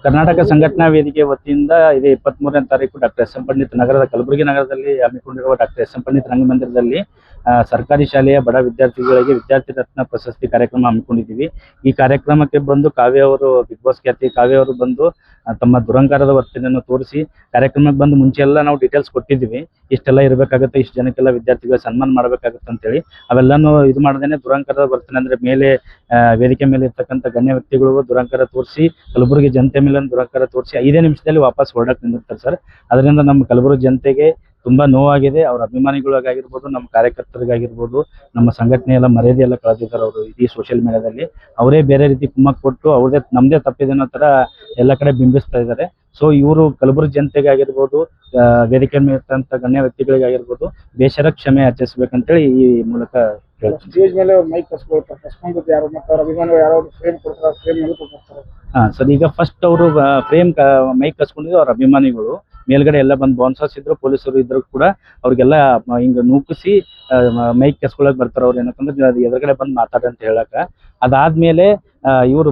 ಕರ್ನಾಟಕ ಸಂಘಟನಾ ವೇದಿಕೆ ವತಿಯಿಂದ ಇದೇ 23ನೇ ತಾರೀಕು ಡಾಕ್ಟರ್ ಎಸ್ ಎಂ ಪಂಡಿತ್ ನಗರದ ಕಲಬುರಗಿ ನಗರದಲ್ಲಿ ಹಮ್ಮಿಕೊಂಡಿರುವ ಡಾಕ್ಟರ್ ಎಸ್ ಎಂ ಪಂಡಿತ್ ರಂಗಮಂದಿರದಲ್ಲಿ ಸರ್ಕಾರಿ ಶಾಲೆಯ ಬಡ ವಿದ್ಯಾರ್ಥಿಗಳಿಗೆ ವಿದ್ಯಾರ್ಥಿ ರತ್ನ ಪ್ರಶಸ್ತಿ ಕಾರ್ಯಕ್ರಮ ಹಮ್ಮಿಕೊಂಡಿದ್ದೀವಿ. ಈ ಕಾರ್ಯಕ್ರಮಕ್ಕೆ ಬಂದು ಕಾವ್ಯ ಅವರು, ಬಿಗ್ ಬಾಸ್ ಖ್ಯಾತಿ ಕಾವ್ಯ ಅವರು ಬಂದು ತಮ್ಮ ದುರಂಕಾರದ ವರ್ತನೆಯನ್ನು ತೋರಿಸಿ ಕಾರ್ಯಕ್ರಮಕ್ಕೆ ಬಂದು ಮುಂಚೆ ಎಲ್ಲ ನಾವು ಡೀಟೇಲ್ಸ್ ಕೊಟ್ಟಿದ್ದೀವಿ. ಇಷ್ಟೆಲ್ಲ ಇರಬೇಕಾಗುತ್ತೆ, ಇಷ್ಟು ಜನಕ್ಕೆಲ್ಲ ವಿದ್ಯಾರ್ಥಿಗಳ ಸನ್ಮಾನ ಮಾಡಬೇಕಾಗುತ್ತೆ ಅಂತೇಳಿ. ಅವೆಲ್ಲನೂ ಇದು ಮಾಡದೇನೆ ದುರಂಕಾರದ ವರ್ತನೆ ಅಂದರೆ ಮೇಲೆ ವೇದಿಕೆ ಮೇಲೆ ಇರ್ತಕ್ಕಂಥ ಗಣ್ಯ ವ್ಯಕ್ತಿಗಳು ದುರಂಕಾರ ತೋರಿಸಿ ಕಲಬುರಗಿ ಜನತೆ ಮೇಲೆ ದುರಂಕಾರ ತೋರಿಸಿ 5 ನಿಮಿಷದಲ್ಲಿ ವಾಪಸ್ ಹೊರಡಕ್ಕೆ ನಿಂತಿರ್ತಾರೆ ಸರ್. ಅದರಿಂದ ನಮ್ಮ ಕಲಬುರಗಿ ಜನತೆಗೆ ತುಂಬಾ ನೋವಾಗಿದೆ. ಅವ್ರ ಅಭಿಮಾನಿಗಳಿಗಾಗಿರ್ಬೋದು, ನಮ್ಮ ಕಾರ್ಯಕರ್ತರಿಗಾಗಿರ್ಬೋದು, ನಮ್ಮ ಸಂಘಟನೆ ಎಲ್ಲ ಮರ್ಯಾದೆ ಎಲ್ಲ ಕಳೆದಿದ್ದಾರೆ ಅವರು ಇಡೀ ಸೋಷಿಯಲ್ ಮೀಡಿಯಾದಲ್ಲಿ. ಅವರೇ ಬೇರೆ ರೀತಿ ಕುಮ್ಮಕ್ ಕೊಟ್ಟು ಅವ್ರದೇ ನಮ್ದೇ ತಪ್ಪಿದೆ ಅನ್ನೋ ತರ ಎಲ್ಲ ಕಡೆ ಬಿಂಬಿಸ್ತಾ ಇದ್ದಾರೆ. ಸೊ ಇವರು ಕಲಬುರಗಿ ಜನತೆಗೆ ಆಗಿರ್ಬೋದು, ವೇದಿಕೆ ಮೇಲೆ ಇರ್ತಂತ ಗಣ್ಯ ವ್ಯಕ್ತಿಗಳಿಗಾಗಿರ್ಬೋದು ಬೇಷರ ಕ್ಷಮೆ ಯಾಚಿಸ್ಬೇಕಂತೇಳಿ ಈ ಮೂಲಕ ಸ್ಟೇಜ್ ಮೇಲೆ ಮೈಕ್ ಕಸ್ಕೊಂಡು ಯಾರು ಮತ್ತೆ ಅವ್ರ ಅಭಿಮಾನಿಗಳು ಯಾರು ಫ್ರೇಮ್ ಕೊಡ್ತಾರೆ, ಫ್ರೇಮ್ ಕೊಡ್ತಾರೆ. ಸರ್, ಈಗ ಫಸ್ಟ್ ಅವರು ಫ್ರೇಮ್ ಮೈಕ್ ಕಸ್ಕೊಂಡಿದ್ದು ಅವ್ರ ಅಭಿಮಾನಿಗಳು. ಮೇಲ್ಗಡೆ ಎಲ್ಲ ಬಂದು ಬೌನ್ಸರ್ಸ್ ಇದ್ರು, ಪೊಲೀಸರು ಇದ್ರು ಕೂಡ ಅವ್ರಿಗೆಲ್ಲ ಹಿಂಗ ನೂಕಿಸಿ ಮೈಕ್ ಕಸ್ಕೊಳಕ್ ಬರ್ತಾರ. ಅವ್ರು ಏನಕ್ಕಂದ್ರೆ ಎದುರುಗಡೆ ಬಂದು ಮಾತಾಡ ಅಂತ ಹೇಳಕ. ಅದಾದ್ಮೇಲೆ ಇವರು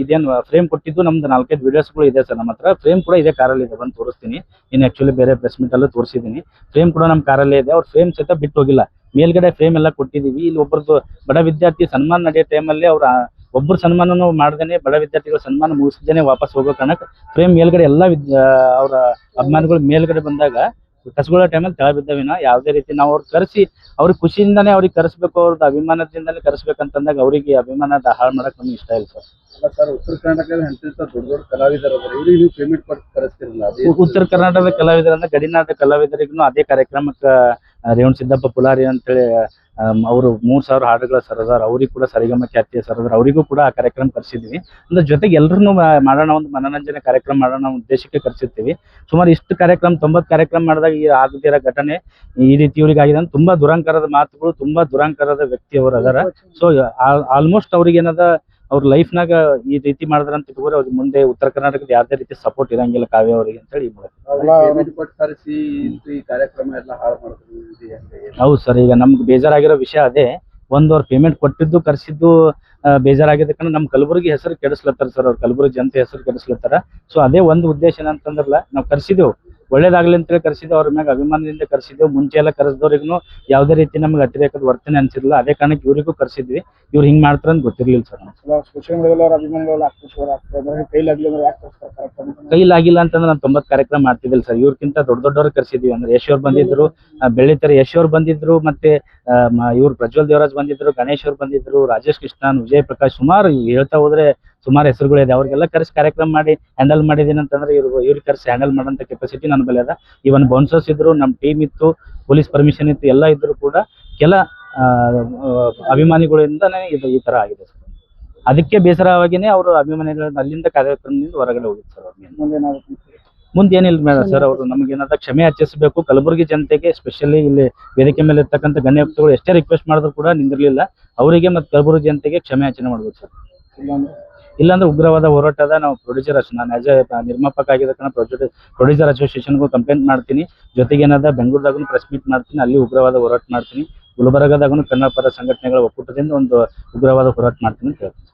ಇದೇನು ಫ್ರೇಮ್ ಕೊಟ್ಟಿದ್ದು ನಮ್ದು 4-5 ವಿಡಿಯೋಸ್ಗಳು ಇದೆ ಸರ್ ನಮ್ಮ ಹತ್ರ. ಫ್ರೇಮ್ ಕೂಡ ಇದೇ ಕಾರಲ್ಲಿ ಇದೆ, ಬಂದು ತೋರಿಸ್ತೀನಿ. ಇನ್ನು ಆಕ್ಚುಲಿ ಬೇರೆ ಪ್ರೆಸ್ ಮೀಟ್ ಅಲ್ಲೂ ತೋರಿಸಿದ್ದೀನಿ. ಫ್ರೇಮ್ ಕೂಡ ನಮ್ಮ ಕಾರಲ್ಲೇ ಇದೆ. ಅವ್ರ ಫ್ರೇಮ್ ಸಹಿತ ಬಿಟ್ಟು ಹೋಗಿಲ್ಲ. ಮೇಲ್ಗಡೆ ಫ್ರೇಮ್ ಎಲ್ಲ ಕೊಟ್ಟಿದ್ದೀವಿ. ಇಲ್ಲಿ ಒಬ್ಬರದ್ದು ಬಡ ವಿದ್ಯಾರ್ಥಿ ಸನ್ಮಾನ ನಡೆಯೋ ಟೈಮಲ್ಲಿ ಅವ್ರ ಒಬ್ಬರು ಸನ್ಮಾನನೂ ಮಾಡ್ದೇನೆ, ಬಡ ವಿದ್ಯಾರ್ಥಿಗಳ ಸನ್ಮಾನ ಮುಗಿಸ್ದೇನೆ ವಾಪಸ್ ಹೋಗೋ ಕಾರಣಕ್ಕೆ ಫ್ರೇಮ್ ಮೇಲ್ಗಡೆ ಎಲ್ಲ ಅವರ ಅಭಿಮಾನಿಗಳು ಮೇಲ್ಗಡೆ ಬಂದಾಗ ಕಸ್ಕೊಳ್ಳೋ ಟೈಮಲ್ಲಿ ತೆಳ ಬಿದ್ದವಿನ ಯಾವುದೇ ರೀತಿ ನಾವು ಅವ್ರು ಕರೆಸಿ ಅವ್ರಿಗೆ ಖುಷಿಯಿಂದಾನೇ ಅವ್ರಿಗೆ ಕರೆಸ್ಬೇಕು, ಅವ್ರದ್ದು ಅಭಿಮಾನದಿಂದಲೇ ಕರೆಸ್ಬೇಕಂತಂದಾಗ ಅವರಿಗೆ ಅಭಿಮಾನದ ಹಾಳು ಮಾಡಕ್ ನಮ್ಗೆ ಇಷ್ಟ ಇಲ್ಲ ಸರ್. ಸರ್, ಉತ್ತರ ಕರ್ನಾಟಕದ ದೊಡ್ಡ ದೊಡ್ಡ ಕಲಾವಿದರು ಇವ್ರಿಗೆ ನೀವು ಪೇಮೆಂಟ್ ಕೊಟ್ಟು ಕರೆಸ್ತಿರಲ್ಲ? ಉತ್ತರ ಕರ್ನಾಟಕದ ಕಲಾವಿದರಂದ್ರೆ ಗಡಿನಾಡ ಕಲಾವಿದರಿಗೂ ಅದೇ ಕಾರ್ಯಕ್ರಮಕ್ಕೆ ರೇವಣ ಸಿದ್ದಪ್ಪ ಪುಲಾರಿ ಅಂತೇಳಿ ಅವರು 3000 ಹಾಡುಗಳ ಸರದಾರ, ಅವ್ರಿಗೆ ಕೂಡ ಸರಿಗಮ ಖ್ಯಾತಿಯ ಸರದಾರ, ಅವರಿಗೂ ಕೂಡ ಆ ಕಾರ್ಯಕ್ರಮ ಕರೆಸಿದ್ವಿ. ಅಂದ್ರೆ ಜೊತೆಗೆ ಎಲ್ಲರೂ ಮಾಡೋಣ, ಒಂದು ಮನೋರಂಜನೆ ಕಾರ್ಯಕ್ರಮ ಮಾಡೋಣ ಉದ್ದೇಶಕ್ಕೆ ಕರೆಸಿರ್ತೀವಿ. ಸುಮಾರು ಇಷ್ಟು ಕಾರ್ಯಕ್ರಮ 90 ಕಾರ್ಯಕ್ರಮ ಮಾಡಿದಾಗ ಈ ಆಗದಿರೋ ಘಟನೆ ಈ ರೀತಿ ಇವ್ರಿಗೆ ಆಗಿದೆ. ತುಂಬಾ ದುರಂಕಾರದ ಮಾತುಗಳು, ತುಂಬಾ ದುರಂಕಾರದ ವ್ಯಕ್ತಿ ಅವರು ಅದಾರ. ಸೊ ಆಲ್ಮೋಸ್ಟ್ ಅವ್ರಿಗೆ ಏನದ ಅವ್ರ ಲೈಫ್ನಾಗ ಈ ರೀತಿ ಮಾಡಿದ್ರ ಅಂತ ಇಟ್ಕೋರಿ ಅವ್ರಿಗೆ ಮುಂದೆ ಉತ್ತರ ಕರ್ನಾಟಕದ ಯಾವುದೇ ರೀತಿ ಸಪೋರ್ಟ್ ಇರಂಗಿಲ್ಲ ಕಾವ್ಯ ಅವರಿಗೆ ಅಂತೇಳಿ. ಹೌದು ಸರ್, ಈಗ ನಮ್ಗೆ ಬೇಜಾರಾಗಿರೋ ವಿಷಯ ಅದೇ. ಅವ್ರ ಪೇಮೆಂಟ್ ಕೊಟ್ಟಿದ್ದು ಕರ್ಸಿದ್ದು ಬೇಜಾರಾಗಿದ್ದಕ್ಕಂದ್ರೆ ನಮ್ಮ ಕಲಬುರಗಿ ಹೆಸರು ಕೆಡಿಸ್ಲತ್ತಾರ ಸರ್. ಅವ್ರು ಕಲಬುರಗಿ ಜನತೆ ಹೆಸರು ಕೆಡಿಸ್ಲತ್ತಾರ. ಸೊ ಅದೇ ಒಂದು ಉದ್ದೇಶ ಏನಂತಂದ್ರಲ್ಲ, ನಾವು ಕರ್ಸಿದೆವು ಒಳ್ಳೇದಾಗ್ಲಿ ಅಂತೇಳಿ ಕರ್ಸಿದ್ದೇವೆ. ಅವ್ರ ಮ್ಯಾಗ ಅಭಿಮಾನದಿಂದ ಕರ್ಸಿದ್ದೇವೆ. ಮುಂಚೆ ಎಲ್ಲ ಕರೆಸಿದವ್ರಿಗೂ ಯಾವುದೇ ರೀತಿ ನಮ್ಗೆ ಅತಿರೇಕದ ವರ್ತನೆ ಅನ್ಸಿರ್ಲಿಲ್ಲ. ಅದೇ ಕಾರಣಕ್ಕೆ ಇವ್ರಿಗೂ ಕರ್ಸಿದ್ವಿ. ಇವ್ರು ಹಿಂಗ್ ಮಾಡ್ತಾರ ಅಂತ ಗೊತ್ತಿರ್ಲಿಲ್ಲ ಸರ್. ಕೈಲಾಗಿಲ್ಲ ಅಂತಂದ್ರೆ ನಾನು 90 ಕಾರ್ಯಕ್ರಮ ಮಾಡ್ತಿದ್ದಿಲ್ಲ ಸರ್. ಇವ್ರಕ್ಕಿಂತ ದೊಡ್ಡ ದೊಡ್ಡವ್ರು ಕರ್ಸಿದ್ವಿ. ಅಂದ್ರೆ ಯಶ್ ಅವ್ರು ಬಂದಿದ್ರು, ಬೆಳ್ಳಿತೆರೆ ಯಶ್ ಅವ್ರು ಬಂದಿದ್ರು, ಮತ್ತೆ ಇವ್ರು ಪ್ರಜ್ವಲ್ ದೇವರಾಜ್ ಬಂದಿದ್ರು, ಗಣೇಶ್ ಅವ್ರು ಬಂದಿದ್ರು, ರಾಜೇಶ್ ಕೃಷ್ಣನ್, ವಿಜಯ್ ಪ್ರಕಾಶ್, ಸುಮಾರು ಹೇಳ್ತಾ ಹೋದ್ರೆ ಸುಮಾರು ಹೆಸರುಗಳಿದೆ. ಅವ್ರಿಗೆಲ್ಲ ಕರೆಸಿ ಕಾರ್ಯಕ್ರಮ ಮಾಡಿ ಹ್ಯಾಂಡಲ್ ಮಾಡಿದೀನಿ ಅಂತಂದ್ರೆ ಇವ್ರಿಗೆ ಕರೆಸಿ ಹ್ಯಾಂಡಲ್ ಮಾಡೋಂಥ ಕೆಪಾಸಿಟಿ ನನ್ನ ಬಳಿ ಅದ. ಇವನ್ ಬೌನ್ಸರ್ಸ್ ಇದ್ರು, ನಮ್ಮ ಟೀಮ್ ಇತ್ತು, ಪೊಲೀಸ್ ಪರ್ಮಿಷನ್ ಇತ್ತು, ಎಲ್ಲ ಇದ್ರು ಕೂಡ ಕೆಲ ಅಭಿಮಾನಿಗಳಿಂದನೇ ಈ ತರ ಆಗಿದೆ ಸರ್. ಅದಕ್ಕೆ ಬೇಸರವಾಗಿನೇ ಅವರು ಅಭಿಮಾನಿಗಳ ಅಲ್ಲಿಂದ ಕಾರ್ಯಕ್ರಮದಿಂದ ಹೊರಗಡೆ ಹೋಗಿತ್ತು ಸರ್. ಮುಂದೆ ಏನಿಲ್ಲ ಮೇಡಮ್ ಸರ್, ಅವರು ನಮಗೇನಾದ ಕ್ಷಮೆ ಯಾಚಿಸಬೇಕು. ಕಲಬುರಗಿ ಜನತೆಗೆ ಸ್ಪೆಷಲಿ ಇಲ್ಲಿ ವೇದಿಕೆ ಮೇಲೆ ಇರ್ತಕ್ಕಂಥ ಗಣ್ಯ ವ್ಯಕ್ತಿಗಳು ಎಷ್ಟೇ ರಿಕ್ವೆಸ್ಟ್ ಮಾಡಿದ್ರು ಕೂಡ ನಿಂದಿರ್ಲಿಲ್ಲ. ಅವರಿಗೆ ಮತ್ತು ಕಲಬುರಗಿ ಜನತೆಗೆ ಕ್ಷಮೆ ಯಾಚನೆ ಮಾಡ್ಬೇಕು ಸರ್. ಇಲ್ಲಾಂದ್ರೆ ಉಗ್ರವಾದ ಹೋರಾಟದ ನಾವು ಪ್ರೊಡ್ಯೂಸರ್ ನಾನು ಆಸ್ ಎ ನಿರ್ಮಾಪಕ ಆಗಿದ್ದ ಕಾರಣ ಪ್ರೊಡ್ಯೂಸರ್ ಅಸೋಸಿಯೇಷನ್ಗೂ ಕಂಪ್ಲೇಂಟ್ ಮಾಡ್ತೀನಿ. ಜೊತೆಗೆ ಏನಾದ ಬೆಂಗಳೂರದಾಗೂ ಪ್ರೆಸ್ ಮೀಟ್ ಮಾಡ್ತೀನಿ, ಅಲ್ಲಿ ಉಗ್ರವಾದ ಹೋರಾಟ ಮಾಡ್ತೀನಿ. ಗುಲ್ಬರ್ಗಾದಾಗೂ ಕನ್ನಡ ಪರ ಸಂಘಟನೆಗಳ ಒಕ್ಕೂಟದಿಂದ ಒಂದು ಉಗ್ರವಾದ ಹೋರಾಟ ಮಾಡ್ತೀನಿ ಅಂತ ಹೇಳ್ತೀನಿ.